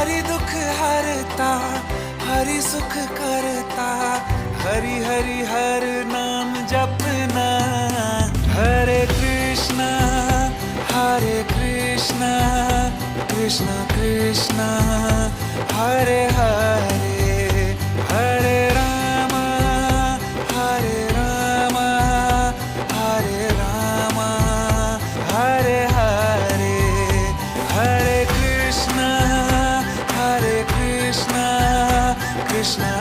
हरि दुख हरता, हरि सुख करता, हरि हरि हर नाम जपना। हरे कृष्णा कृष्णा कृष्णा हरे हरे, हरे राम हरे राम, हरे हरे, हरे कृष्णा कृष्णा